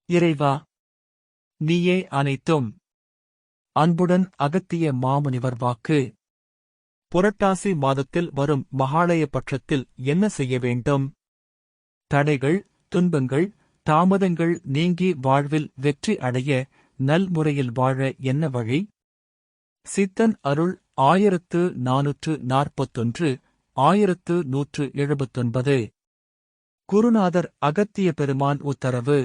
இறைவா, நீயே அனைத்தும். அன்புடன் அகத்திய மாமுனிவர் வாக்கு. புரட்டாசி மாதத்தில் வரும் மகாளய பட்சத்தில் என்ன செய்ய வேண்டும்? தடைகள், துன்பங்கள், தாமதங்கள் நீங்கி வாழ்வில் வெற்றி அடைய நல்முறையில் வாழ என்ன வழி? சித்தன் அருள் 1441 1179. குருநாதர் அகத்திய பெருமான் உத்தரவு.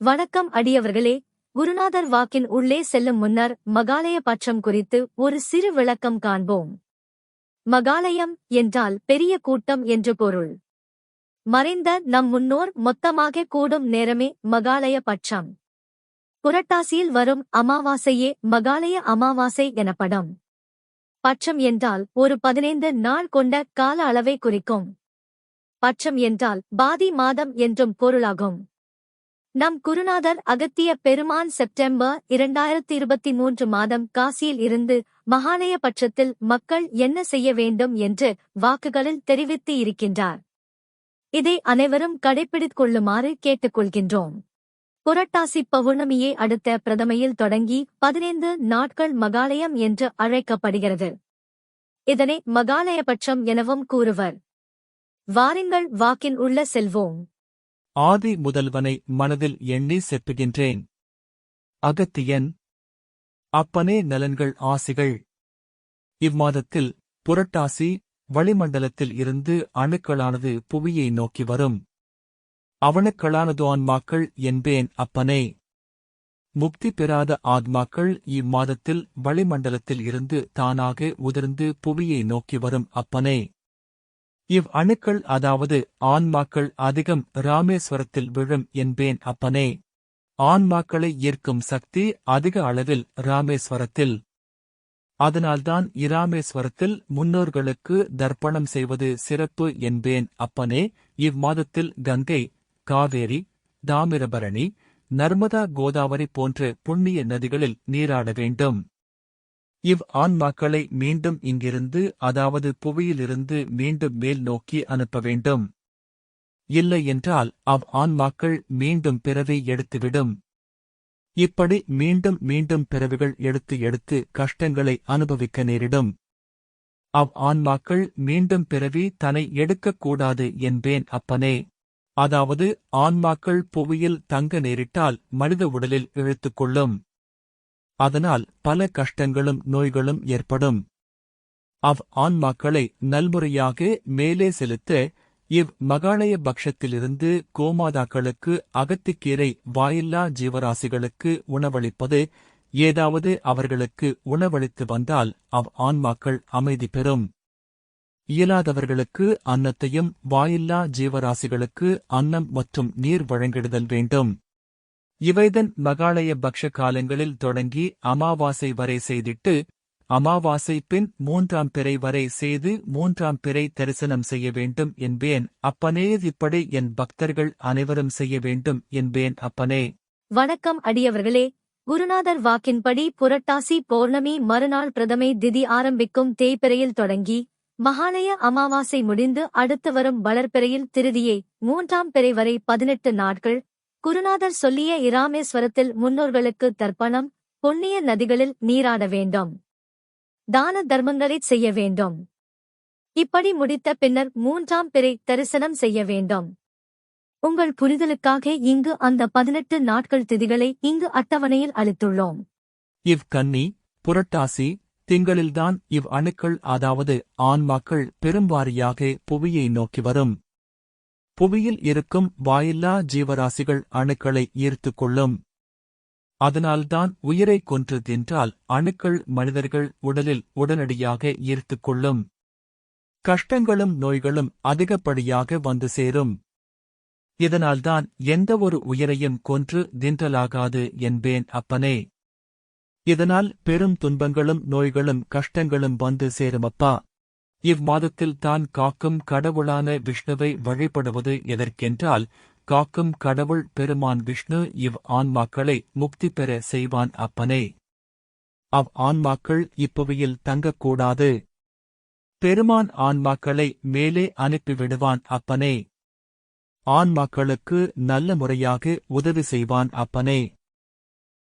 வணக்கம் அடியவர்களே. குருநாதர் வாக்கின் உள்ளே செல்லும் முன்னர் மகாலய பட்சம் குறித்து ஒரு சிறு விளக்கம் காண்போம். மகாலயம் என்றால் பெரிய கூட்டம் என்று பொருள். மறைந்த நம் முன்னோர் மொத்தமாக கூடும் நேரமே மகாலய பட்சம். புரட்டாசியில் வரும் அமாவாசையே மகாலய அமாவாசை எனப்படும். பட்சம் என்றால் ஒரு 15 நாள் கொண்ட கால அளவை குறிக்கும். பட்சம் என்றால் பாதி மாதம் என்றும் பொருளாகும். நம் குருநாதர் அகத்திய பெருமான் செப்டம்பர் 2023 மாதம் காசியில் இருந்து மகாலய பட்சத்தில் மக்கள் என்ன செய்ய வேண்டும் என்று வாக்குகளில் தெரிவித்து இருக்கின்றார். இதை அனைவரும் கடைப்பிடித்துக் கொள்ளுமாறு கேட்டுக்கொள்கின்றோம். புரட்டாசி பௌர்ணமியே அடுத்த பிரதமையில் தொடங்கி 15 நாட்கள் மகாலயம் என்று அழைக்கப்படுகிறது. இதனை மகாலயபட்சம் எனவும் கூறுவர். வாருங்கள் வாக்கின் உள்ள செல்வோம். ஆதி முதல்வனை மனதில் எண்ணி செப்புகின்றேன். அகத்தியன். அப்பனே நலன்கள் ஆசிகள். இம்மாதத்தில் புரட்டாசி வளிமண்டலத்தில் இருந்து அணுக்களானது புவியை நோக்கி வரும். அவனுக்களானது ஆன்மாக்கள் என்பேன் அப்பனே. முக்தி பெறாத ஆத்மாக்கள் இம்மாதத்தில் வளிமண்டலத்தில் இருந்து தானாக உதிர்ந்து புவியை நோக்கி வரும் அப்பனே. இவ் அணுக்கள் அதாவது ஆன்மாக்கள் அதிகம் இராமேஸ்வரத்தில் விழும் என்பேன் அப்பனே. ஆன்மாக்களை ஈர்க்கும் சக்தி அதிக அளவில் இராமேஸ்வரத்தில். அதனால்தான் இராமேஸ்வரத்தில் முன்னோர்களுக்கு தர்ப்பணம் செய்வது சிறப்பு என்பேன் அப்பனே. இவ்மாதத்தில் கங்கை, காவேரி, தாமிரபரணி, நர்மதா, கோதாவரி போன்ற புண்ணிய நதிகளில் நீராட வேண்டும். இவ் ஆன்மாக்களை மீண்டும் இங்கிருந்து அதாவது புவியிலிருந்து மீண்டும் மேல் நோக்கி அனுப்ப வேண்டும். இல்லை என்றால் ஆன்மாக்கள் மீண்டும் பிறவி எடுத்துவிடும். இப்படி மீண்டும் மீண்டும் பிறவிகள் எடுத்து கஷ்டங்களை அனுபவிக்க நேரிடும். ஆன்மாக்கள் மீண்டும் பிறவி தன்னை எடுக்கக்கூடாது என்பேன் அப்பனே. அதாவது ஆன்மாக்கள் புவியில் தங்க நேரிட்டால் மனித உடலில் இழுத்துக்கொள்ளும். அதனால் பல கஷ்டங்களும் நோய்களும் ஏற்படும். ஆன்மாக்களை நல்முறையாக மேலே செலுத்த மகாலய பட்சத்திலிருந்து கோமாதாக்களுக்கு அகத்திக்கீரை வாயில்லா ஜீவராசிகளுக்கு உணவளிப்பது. ஏதாவது அவர்களுக்கு உணவளித்து வந்தால் ஆன்மாக்கள் அமைதி பெறும். இயலாதவர்களுக்கு அன்னத்தையும் வாயில்லா ஜீவராசிகளுக்கு அன்னம் மற்றும் நீர் வழங்கிடுதல் வேண்டும். இவைதன் மகாலய பக்ஷ காலங்களில் தொடங்கி அமாவாசை வரை செய்திட்டு அமாவாசை பின் 3ஆம் பிறை வரை செய்து 3ஆம் பிறை தரிசனம் செய்ய வேண்டும் என்பேன் அப்பனே. இப்படி என் பக்தர்கள் அனைவரும் செய்ய வேண்டும் என்பேன் அப்பனே. வணக்கம் அடியவர்களே. குருநாதர் வாக்கின்படி புரட்டாசி பௌர்ணமி மறுநாள் பிரதமை திதி ஆரம்பிக்கும் தேய்பிறையில் தொடங்கி மகாலய அமாவாசை முடிந்து அடுத்து வரும் வளர்பிறையில் திருதியை 3ஆம் பிறை வரை 18 நாட்கள் குருநாதர் சொல்லிய இராமேஸ்வரத்தில் முன்னோர்களுக்கு தர்ப்பணம், புண்ணிய நதிகளில் நீராட வேண்டும். தான தர்மங்களைச் செய்ய வேண்டும். இப்படி முடித்த பின்னர் 3ஆம் பிறை தரிசனம் செய்ய வேண்டும். உங்கள் புரிதலுக்காக இங்கு அந்த 18 நாட்கள் திதிகளை இங்கு அட்டவணையில் அளித்துள்ளோம். கன்னி, புரட்டாசி திங்களில்தான் அணுக்கள் அதாவது ஆன்மாக்கள் பெரும்வாரியாக புவியை நோக்கி வரும். புவியில் இருக்கும் வாயில்லா ஜீவராசிகள் அணுக்களை ஈர்த்துக் கொள்ளும். அதனால்தான் உயிரை கொன்று தின்றால் அணுக்கள் மனிதர்கள் உடலில் உடனடியாக ஈர்த்துக் கொள்ளும். கஷ்டங்களும் நோய்களும் அதிகப்படியாக வந்து சேரும். இதனால்தான் எந்த ஒரு உயிரையும் கொன்று தின்றலாகாது என்பேன் அப்பனே. இதனால் பெரும் துன்பங்களும் நோய்களும் கஷ்டங்களும் வந்து சேருமப்பா. இவ்மாதத்தில் தான் காக்கும் கடவுளான விஷ்ணுவை வழிபடுவது எதற்கென்றால் காக்கும் கடவுள் பெருமான் விஷ்ணு ஆன்மாக்களை முக்தி பெற செய்வான் அப்பனே. ஆன்மாக்கள் இப்புவியில் தங்கக்கூடாது. பெருமான் ஆன்மாக்களை மேலே அனுப்பிவிடுவான் அப்பனே. ஆன்மாக்களுக்கு நல்ல முறையாக உதவி செய்வான் அப்பனே.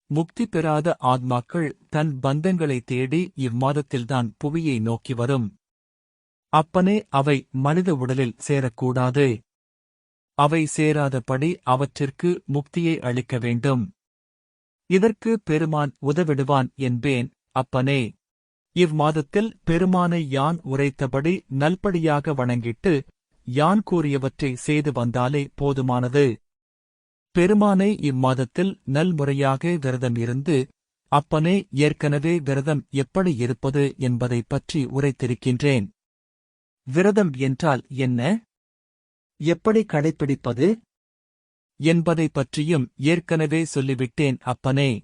முக்தி பெறாத ஆத்மாக்கள் தன் பந்தங்களை தேடி இம்மாதத்தில்தான் புவியை நோக்கி வரும். அப்பனே, அவை மனித உடலில் சேரக்கூடாது. அவை சேராதபடி அவற்றிற்கு முக்தியை அளிக்க வேண்டும். இதற்கு பெருமான் உதவிடுவான் என்பேன் அப்பனே. இவ்மாதத்தில் பெருமானை யான் உரைத்தபடி நல்படியாக வணங்கிட்டு யான் கூறியவற்றை செய்து வந்தாலே போதுமானது. பெருமானை இம்மாதத்தில் நல்முறையாக விரதம் இருந்து, அப்பனே, ஏற்கனவே விரதம் எப்படி இருப்பது என்பதைப் பற்றி உரைத்திருக்கின்றேன். விரதம் என்றால் என்ன, எப்படி கடைப்பிடிப்பது என்பதைப் பற்றியும் ஏற்கனவே சொல்லிவிட்டேன் அப்பனே.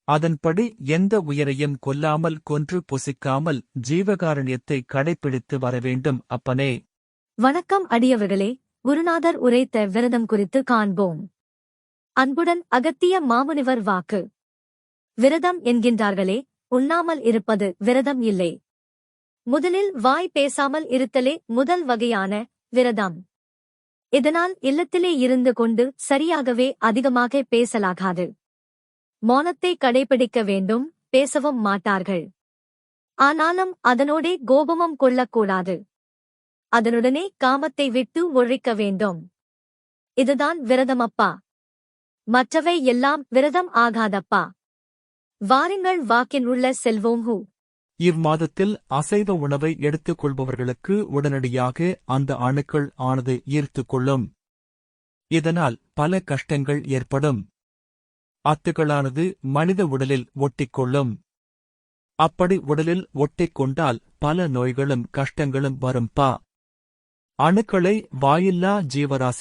அதன்படி எந்த உயிரையும் கொல்லாமல் கொன்று புசிக்காமல் ஜீவகாருண்யத்தை கடைப்பிடித்து வரவேண்டும் அப்பனே. வணக்கம் அடியவர்களே, குருநாதர் உரைத்த விரதம் குறித்து காண்போம். அன்புடன் அகத்திய மாமுனிவர் வாக்கு. விரதம் என்கின்றார்களே, உண்ணாமல் இருப்பது விரதம் இல்லை. முதலில் வாய் பேசாமல் இருத்தலே முதல் வகையான விரதம். இதனால் இல்லத்திலே இருந்து கொண்டு சரியாகவே அதிகமாக பேசலாகாது. மௌனத்தை கடைபிடிக்க வேண்டும், பேசவும் மாட்டார்கள். ஆனாலும் அதனோடே கோபமும் கொள்ளக்கூடாது. அதனுடனே காமத்தை விட்டு ஒழிக்க வேண்டும். இதுதான் விரதமப்பா. மற்றவை எல்லாம் விரதம் ஆகாதப்பா. வாருங்கள் வாக்கின் உள்ள செல்வோம். இவ்மாதத்தில் அசைவ உணவை எடுத்துக் கொள்பவர்களுக்கு உடனடியாக அந்த அணுக்கள் ஆனது ஈர்த்துக் கொள்ளும். இதனால் பல கஷ்டங்கள் ஏற்படும். அத்துகளானது மனித உடலில் ஒட்டிக்கொள்ளும். அப்படி உடலில் ஒட்டிக் கொண்டால் பல நோய்களும் கஷ்டங்களும் வரும்பா. அணுக்களை வாயில்லா ஜீவராசி